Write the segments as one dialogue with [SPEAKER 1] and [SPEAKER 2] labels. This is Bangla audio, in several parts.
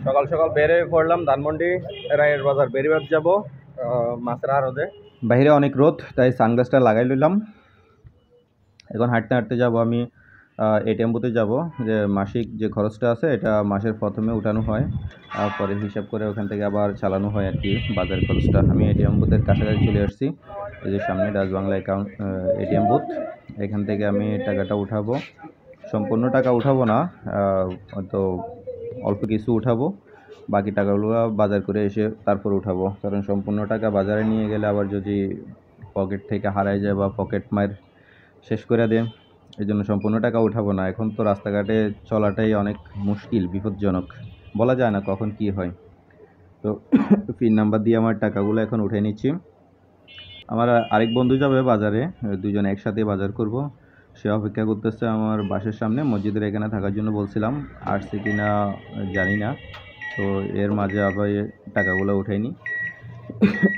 [SPEAKER 1] সকাল সকাল বেরে পড়লাম ধানমন্ডি রায়ের বাজার বেরিবাদ যাব মাছের আড়তে। বাইরে অনেক রোদ, তাই সানগ্লাসটা লাগাই লইলাম। এখন হাঁটতে হাঁটতে যাব আমি এটিএম বুথে যাব। যে মাসিক যে খরচটা আছে এটা মাসের প্রথমে উঠানো হয়, পরে হিসাব করে ওখান থেকে আবার চালানো হয় আর কি বাজার খরচটা। আমি এটিএম বুথের কাছাকাছি চলে আসছি। এই যে সামনে Dutch Bangla account ATM booth, এখান থেকে আমি টাকাটা উঠাবো। সম্পূর্ণ টাকা উঠাবো না, হয়তো অল্প কিছু উঠাবো, বাকি টাকাগুলো বাজার করে এসে তারপর উঠাবো। কারণ সম্পূর্ণ টাকা বাজারে নিয়ে গেলে আবার যদি পকেট থেকে হারায় যায় বা পকেট মার শেষ করে দেয়, এই জন্য সম্পূর্ণ টাকা উঠাবো না। এখন তো রাস্তাঘাটে চলাটাই অনেক মুশকিল, বিপজ্জনক, বলা যায় না কখন কি হয়। তো পিন নাম্বার দিয়ে আমার টাকাগুলো এখন উঠে নিচ্ছি। আমার আরেক বন্ধু যাবে বাজারে, দুজন একসাথে বাজার করব। সে অপেক্ষা করতেছে আমার বাসার সামনে, মসজিদের এখানে থাকার জন্য বলছিলাম, আসছে কি না জানি না। তো এর মাঝে আবার টাকাগুলো উঠাইনি।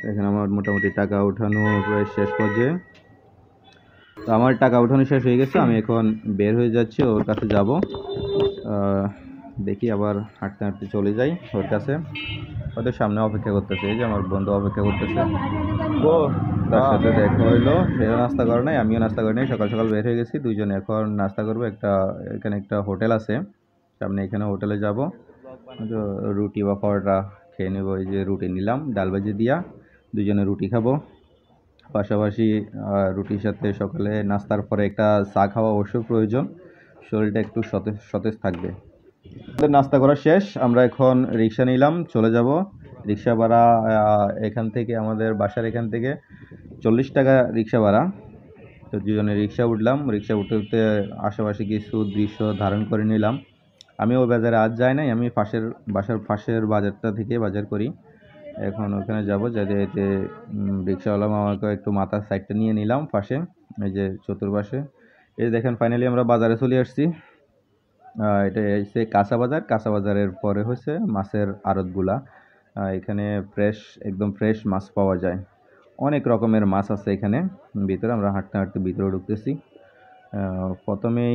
[SPEAKER 1] এখানে আমার মোটামুটি টাকা উঠানো প্রায় শেষ পর্যায়ে। তো আমার টাকা উঠানো শেষ হয়ে গেছে, আমি এখন বের হয়ে যাচ্ছি, ওর কাছে যাব। দেখি আবার হাঁটতে হাঁটতে চলে যাই ওর কাছে। ওদের সামনে অপেক্ষা করতেছে, এই যে আমার বন্ধু অপেক্ষা করতেছে। তার সাথে দেখা হইলো, সেও নাস্তা করে নাই, আমিও নাস্তা করি নাই। সকাল সকাল বের হয়ে গেছি, দুইজনে এখন নাস্তা করবো। এখানে একটা হোটেল আছে সামনে, এখানে হোটেলে যাব। রুটি বা পরোটা খেয়ে নেবো। এই যে রুটি নিলাম ডাল ভাজি দিয়া, দুজনে রুটি খাবো। পাশাপাশি রুটির সাথে সকালে নাস্তার পরে একটা চা খাওয়া অবশ্যই প্রয়োজন, শরীরটা একটু সতেজ সতেজ থাকবে। নাস্তা করা শেষ, আমরা এখন রিক্সা নিলাম, চলে যাব। রিক্সা ভাড়া এখান থেকে, আমাদের বাসার এখান থেকে 40 টাকা রিক্সা ভাড়া। তো দুজনে রিক্সা উঠলাম। রিক্সা উঠতে উঠতে আশেপাশে কিছু দৃশ্য ধারণ করে নিলাম। আমি ওই বাজারে আজ যাই নাই, আমি বাসার পাশের বাজারটা থেকে বাজার করি। এখন ওখানে যাবো, যাতে এতে রিক্সাওয়ালা মামাকে একটু মাথার সাইডটা নিয়ে নিলাম পাশে, এই যে চতুর্পাশে। এই দেখেন ফাইনালি আমরা বাজারে চলে আসছি। এটা হচ্ছে কাঁচা বাজার। কাঁচা বাজারের পরে হচ্ছে মাছের আড়তগুলা। এখানে একদম ফ্রেশ মাছ পাওয়া যায়। অনেক রকমের মাছ আছে এখানে ভিতরে। আমরা হাঁটতে হাঁটতে ভিতরে ঢুকতেছি। প্রথমে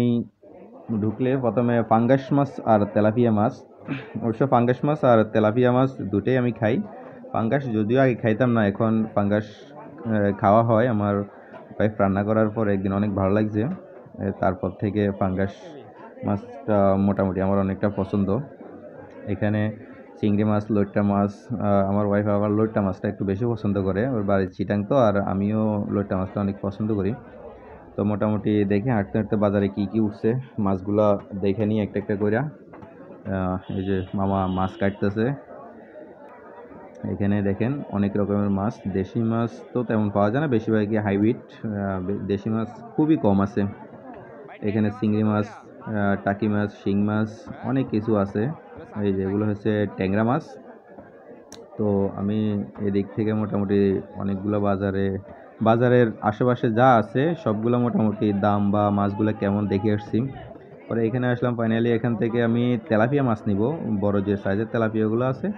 [SPEAKER 1] পাঙ্গাস মাছ আর তেলাপিয়া মাছ। অবশ্য পাঙ্গাস মাছ আর তেলাপিয়া মাছ দুটোই আমি খাই। পাঙ্গাস যদিও আগে খাইতাম না, এখন পাঙ্গাস খাওয়া হয়। আমার ওয়াইফ রান্না করার পর একদিন অনেক ভালো লাগছে, তারপর থেকে পাঙ্গাস মাছটা মোটামুটি আমার অনেকটা পছন্দ। এখানে চিংড়ি মাছ, লইট্টা মাছ, আমার ওয়াইফ আবার লইট্টা মাছটা একটু বেশি পছন্দ করে। ওর বাড়ির চিটাং তো, আর আমিও লইট্টা মাছটা অনেক পছন্দ করি। তো মোটামুটি দেখে হাঁটতে হাঁটতে বাজারে কি কি উঠছে মাছগুলা দেখে নিই একটা একটা কইরা। এই যে মামা মাছ কাটতেছে। এখানে দেখেন অনেক রকমের মাছ। দেশি মাছ তো তেমন পাওয়া যায় না, বেশিরভাগই হাইব্রিড। দেশি মাছ খুবই কম আছে এখানে। চিংড়ি মাছ, টাকি মাছ, শিং মাছ, অনেক কিছু আছে। এই যেগুলো হচ্ছে ট্যাংরা মাছ। তো আমি এদিক থেকে মোটামুটি অনেকগুলো বাজারের আশেপাশে যা আছে সবগুলো মোটামুটি দাম বা মাছগুলো কেমন দেখে আসছি। পরে এখানে আসলাম ফাইনালি। এখান থেকে আমি তেলাপিয়া মাছ নিব, বড় যে সাইজের তেলাপিয়াগুলো আছে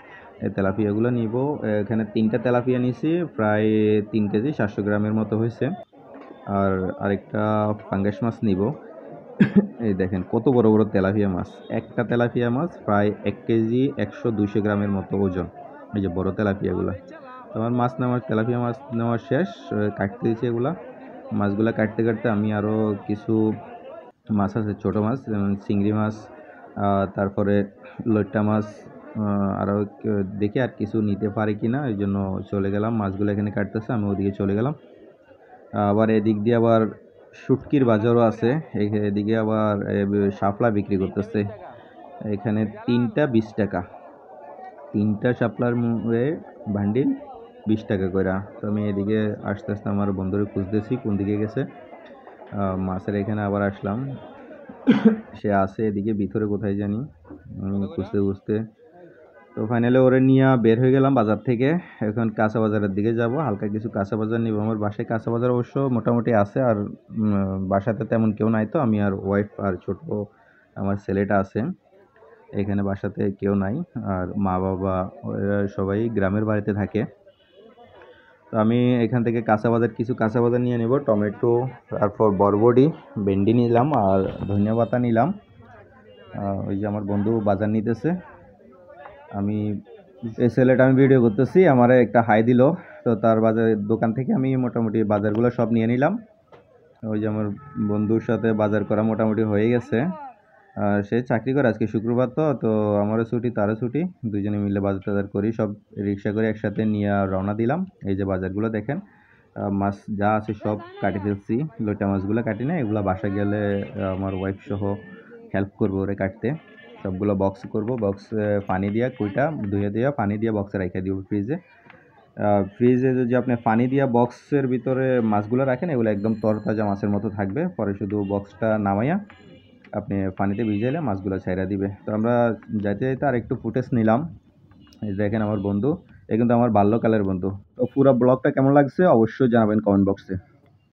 [SPEAKER 1] এই তেলাপিয়াগুলো নিব। এখানে 3টা তেলাপিয়া নিছি, প্রায় 3 কেজি 700 গ্রামের মতো হয়েছে। আর আরেকটা পাঙ্গাস মাছ নিব। এই দেখেন কত বড় বড় তেলাপিয়া মাছ। একটা তেলাপিয়া মাছ প্রায় 1 কেজি 100-200 গ্রামের মতো ওজন। এই যে বড় তেলাপিয়াগুলো। আমার তেলাপিয়া মাছ নেওয়ার শেষ, কাটতে দিয়েছি এগুলা। মাছগুলা কাটতে কাটতে আমি আরও কিছু মাছ আছে, ছোটো মাছ, যেমন চিংড়ি মাছ, তারপরে লইট্টা মাছ, আরও দেখি আর কিছু নিতে পারি কি না, এই জন্য চলে গেলাম। মাছগুলো এখানে কাটতেছে, আমি ওদিকে চলে গেলাম। আবার এদিক দিয়ে আবার শুটকির বাজারও আছে। এদিকে আবার শাপলা বিক্রি করতেছে। এখানে 3টা 20 টাকা, 3টা শাপলার বান্ডিল 20 টাকা করে। তো আমি এদিকে আস্তে আস্তে আমার বন্ধুরে খুঁজতেছি কোন দিকে গেছে। মাছের এখানে আবার আসলাম, সে আছে এদিকে ভিতরে কোথায় জানি, খুঁজতে খুঁজতে। তো ফাইনালি ওরে নিয়ে বের হয়ে গেলাম বাজার থেকে। এখন কাঁচা বাজারের দিকে যাব, হালকা কিছু কাঁচা বাজার নিব। আমার বাসায় কাঁচা বাজার অবশ্য মোটামুটি আছে, আর বাসাতে তেমন কেউ নাই, তো আমি আর ওয়াইফ আর ছোট আমার ছেলেটা আছে এখানে, বাসাতে কেউ নাই। আর মা বাবা ওরা সবাই গ্রামের বাড়িতে থাকে। তো আমি এখান থেকে কিছু কাঁচা বাজার নিয়ে নেব। টমেটো, তারপর বরবটি, ভেন্ডি নিলাম, আর ধনিয়া পাতা নিলাম। ওই যে আমার বন্ধু বাজার নিতেছে। আমি এই ছেলেটা আমি ভিডিও করতেছি, আমারে একটা হাই দিল। তো তার দোকান থেকে আমি মোটামুটি বাজারগুলো সব নিয়ে নিলাম। ওই যে আমার বন্ধুর সাথে বাজার করা মোটামুটি হয়ে গেছে। আর সে চাকরি করে, আজকে শুক্রবার তো তো আমারও ছুটি তারও ছুটি, দুজনে মিলে বাজার টাজার করি, সব রিক্সা করে একসাথে নিয়ে রওনা দিলাম। এই যে বাজারগুলো দেখেন, মাছ যা আছে সব কাটি ফেলছি। লইটা মাছগুলো কাটি না, এগুলো বাসায় গেলে আমার ওয়াইফ সহ হেল্প করবো ওরে কাটতে। সবগুলো বক্স করব, বক্সে পানি দিয়া কুইটা ধুয়ে দিয়া পানি দিয়ে বক্সে রেখে দিব ফ্রিজে। ফ্রিজে যদি আপনি পানি দিয়া বক্সের ভিতরে মাছগুলো রাখেন, এগুলো একদম তরতাজা মাছের মতো থাকবে। পরে শুধু বক্সটা নামাইয়া আপনি পানিতে ভিজাইলে মাছগুলো ছাইড়া দিবে। তো আমরা যাইতে যাইতে আর একটু ফুটেজ নিলাম। এই দেখেন আমার বন্ধু, এ কিন্তু আমার বাল্যকালের বন্ধু। তো পুরো ব্লগটা কেমন লাগছে অবশ্যই জানাবেন কমেন্ট বক্সে।